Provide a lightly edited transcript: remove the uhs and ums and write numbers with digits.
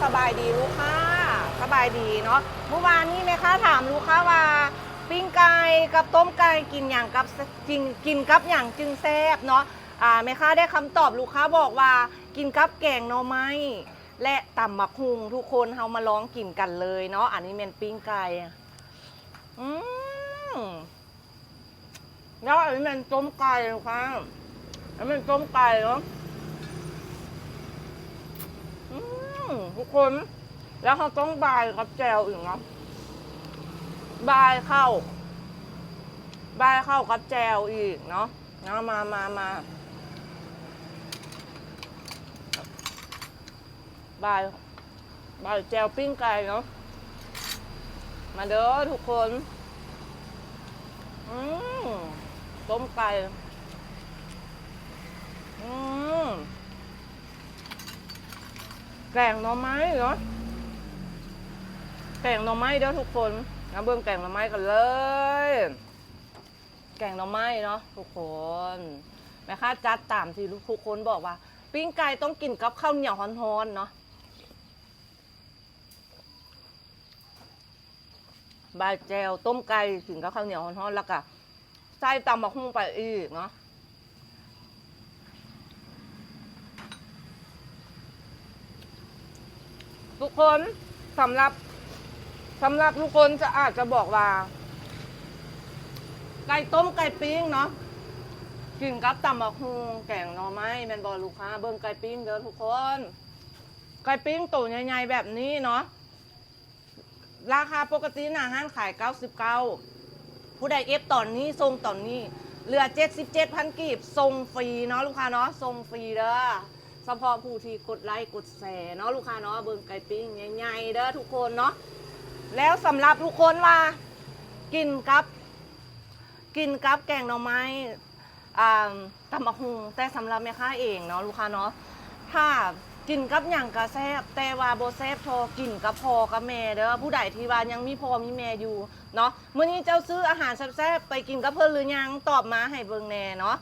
สบายดีลูกค้าสบายดีเนาะเมื่อวานนี้แม่ค้าถามลูกค้าว่าปิ้งไก่กับต้มไก่กินอย่างกับกินกับอย่างจึงแซ่บเนาะแม่ค้าได้คำตอบลูกค้าบอกว่ากินกับแกงหน่อไม้และตำบักหุ่งทุกคนเฮามาลองกินกันเลยเนาะอันนี้เป็นปิ้งไก่อืมแล้วอันนี้เป็นต้มไก่ลูกค้าอันนี้เป็นต้มไก่เนาะทุกคนแล้วเขาต้องบายกับแจวอีกเนาะบายเข้ากับแจวอีกเนาะมาบายแจวปิ้งไก่เนาะมาเด้อทุกคนต้มไก่แกงหน่อไม้เนาะแกงหน่อไม้เด้อทุกคนนะเบิ่งแกงหน่อไม้กันเลยแกงหน่อไม้เนาะทุกคนแม่ค้าจัดตามที่ทุกคนบอกว่าปิ้งไก่ต้องกินกับข้าวเหนียวฮ้อนๆเนาะบายแจวต้มไก่กินกับข้าวเหนียวฮ้อนๆแล้วก็ใส่ตำบักหุ่งไปอีกเนาะทุกคนสำหรับทุกคนจะอาจจะบอกว่าไก่ต้มไก่ปิ้งเนาะกินกับตำบักหุ่งแกงหน่อไม้แมนบอลลูกค้าเบิ้งไก่ปิ้งเด้อทุกคนไก่ปิ้งตัวใหญ่ๆแบบนี้เนาะราคาปกติหน้าห้างขาย99ผู้ใดเอฟตอนนี้ทรงตอนนี้เหลือ77,000กีบทรงฟรีเนาะลูกค้าเนาะทรงฟรีเด้อเฉพาะผู้ที่กดไลค์กดแชร์เนาะลูกค้าเนาะเบิ้งไก่ปิ้งใหญ่ๆเด้อทุกคนเนาะแล้วสำหรับทุกคนว่ากินกับแกงหน่อไม้ตำบักหุ่งแต่สำหรับแม่ค้าเองเนาะลูกค้าเนาะถ้ากินกับอย่างกระแซบแต่ว่าโบแซบพอกินกับพ่อกับแม่เด้อผู้ใดที่ว่ายังมีพ่อมีแม่อยู่เนาะเมื่อนี้เจ้าซื้ออาหารแซ่บๆไปกินกับเพื่อนหรือยังตอบมาให้เบิ่งแน่เนาะ